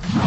C'est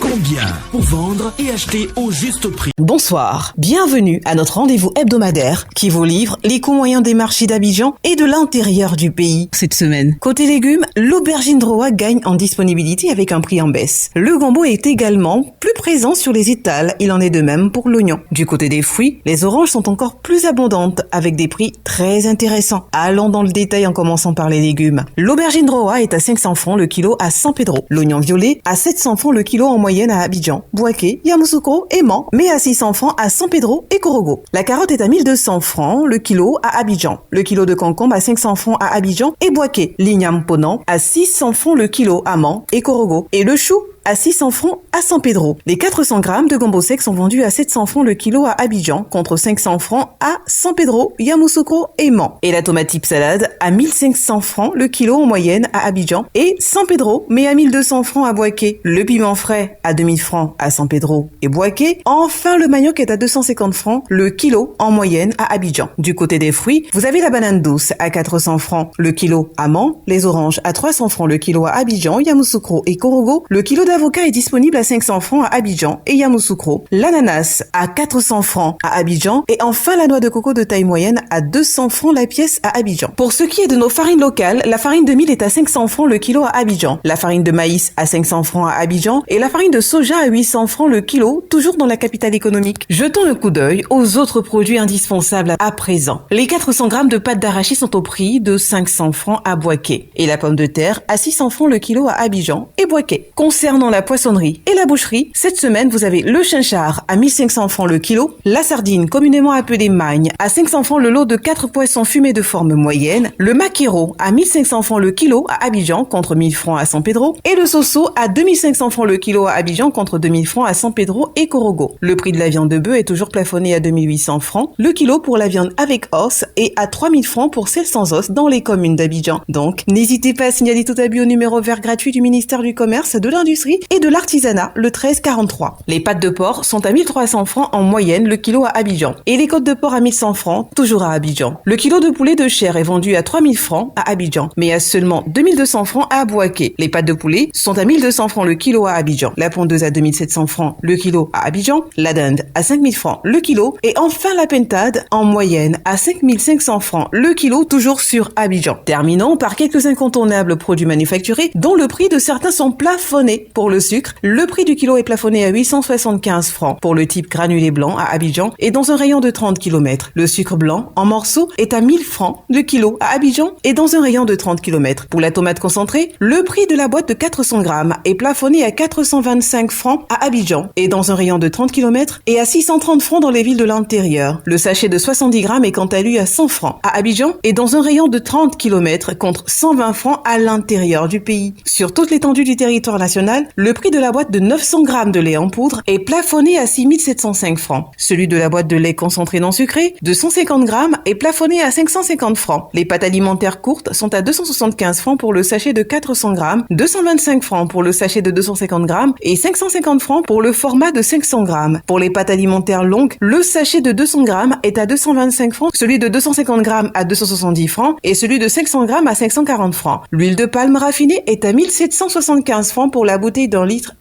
combien pour vendre et acheter au juste prix? Bonsoir, bienvenue à notre rendez-vous hebdomadaire qui vous livre les coûts moyens des marchés d'Abidjan et de l'intérieur du pays cette semaine. Côté légumes, l'aubergine Droa gagne en disponibilité avec un prix en baisse. Le gombo est également plus présent sur les étals, il en est de même pour l'oignon. Du côté des fruits, les oranges sont encore plus abondantes avec des prix très intéressants. Allons dans le détail en commençant par les légumes. L'aubergine Droa est à 500 francs le kilo à San Pedro. L'oignon violet à 700 francs le kilo en moyenne à Abidjan, Bouaké, Yamoussoukro et Mans, mais à 600 francs à San Pedro et Korogo. La carotte est à 1200 francs le kilo à Abidjan. Le kilo de concombre à 500 francs à Abidjan et Bouaké. L'igname ponant à 600 francs le kilo à Mans et Korogo. Et le chou à 600 francs à San Pedro. Les 400 grammes de gombo sec sont vendus à 700 francs le kilo à Abidjan contre 500 francs à San Pedro, Yamoussoukro et Mans. Et la tomate type salade à 1500 francs le kilo en moyenne à Abidjan et San Pedro, mais à 1200 francs à Bouaké. Le piment frais à 2000 francs à San Pedro et Bouaké. Enfin, le manioc est à 250 francs le kilo en moyenne à Abidjan. Du côté des fruits, vous avez la banane douce à 400 francs le kilo à Mans, les oranges à 300 francs le kilo à Abidjan, Yamoussoukro et Korogo. Le kilo d'avocat est disponible à 500 francs à Abidjan et Yamoussoukro. L'ananas à 400 francs à Abidjan et enfin la noix de coco de taille moyenne à 200 francs la pièce à Abidjan. Pour ce qui est de nos farines locales, la farine de mil est à 500 francs le kilo à Abidjan, la farine de maïs à 500 francs à Abidjan et la farine de soja à 800 francs le kilo, toujours dans la capitale économique. Jetons un coup d'œil aux autres produits indispensables à présent. Les 400 grammes de pâte d'arachide sont au prix de 500 francs à Bouaké et la pomme de terre à 600 francs le kilo à Abidjan et Bouaké. Concernant la poissonnerie et la boucherie, cette semaine vous avez le chinchard à 1500 francs le kilo, la sardine communément appelée magne à 500 francs le lot de 4 poissons fumés de forme moyenne, le maquereau à 1500 francs le kilo à Abidjan contre 1000 francs à San Pedro et le soso à 2500 francs le kilo à Abidjan contre 2000 francs à San Pedro et Korogo. Le prix de la viande de bœuf est toujours plafonné à 2800 francs le kilo pour la viande avec os et à 3000 francs pour celle sans os dans les communes d'Abidjan. Donc, n'hésitez pas à signaler tout abus au numéro vert gratuit du ministère du Commerce, de l'Industrie et de l'artisanat, le 1343. Les pâtes de porc sont à 1300 francs en moyenne le kilo à Abidjan et les côtes de porc à 1100 francs toujours à Abidjan. Le kilo de poulet de chair est vendu à 3000 francs à Abidjan, mais à seulement 2200 francs à Bouaké. Les pâtes de poulet sont à 1200 francs le kilo à Abidjan, la pondeuse à 2700 francs le kilo à Abidjan, la dinde à 5000 francs le kilo et enfin la pentade en moyenne à 5500 francs le kilo toujours sur Abidjan. Terminons par quelques incontournables produits manufacturés dont le prix de certains sont plafonnés. Pour le sucre, le prix du kilo est plafonné à 875 francs pour le type granulé blanc à Abidjan et dans un rayon de 30 km. Le sucre blanc en morceaux est à 1000 francs le kilo à Abidjan et dans un rayon de 30 km. Pour la tomate concentrée, le prix de la boîte de 400 grammes est plafonné à 425 francs à Abidjan et dans un rayon de 30 km et à 630 francs dans les villes de l'intérieur. Le sachet de 70 grammes est quant à lui à 100 francs à Abidjan et dans un rayon de 30 km contre 120 francs à l'intérieur du pays. Sur toute l'étendue du territoire national, le prix de la boîte de 900 grammes de lait en poudre est plafonné à 6705 francs. Celui de la boîte de lait concentré non sucré de 150 grammes est plafonné à 550 francs. Les pâtes alimentaires courtes sont à 275 francs pour le sachet de 400 grammes, 225 francs pour le sachet de 250 grammes et 550 francs pour le format de 500 grammes. Pour les pâtes alimentaires longues, le sachet de 200 grammes est à 225 francs, celui de 250 grammes à 270 francs et celui de 500 grammes à 540 francs. L'huile de palme raffinée est à 1775 francs pour la bouteille d'1,5 litre,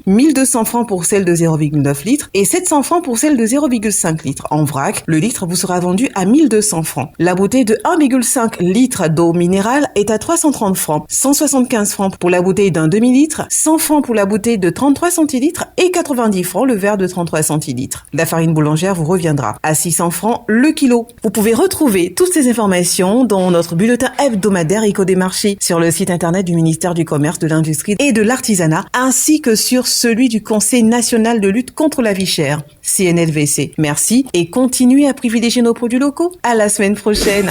1200 francs pour celle de 0,9 litres et 700 francs pour celle de 0,5 litres. En vrac, le litre vous sera vendu à 1200 francs. La bouteille de 1,5 litre d'eau minérale est à 330 francs, 175 francs pour la bouteille d'un demi-litre, 100 francs pour la bouteille de 33 centilitres et 90 francs le verre de 33 centilitres. La farine boulangère vous reviendra à 600 francs le kilo. Vous pouvez retrouver toutes ces informations dans notre bulletin hebdomadaire Éco des marchés sur le site internet du ministère du Commerce, de l'Industrie et de l'Artisanat ainsi que sur celui du Conseil national de lutte contre la vie chère, CNLVC. Merci et continuez à privilégier nos produits locaux. À la semaine prochaine.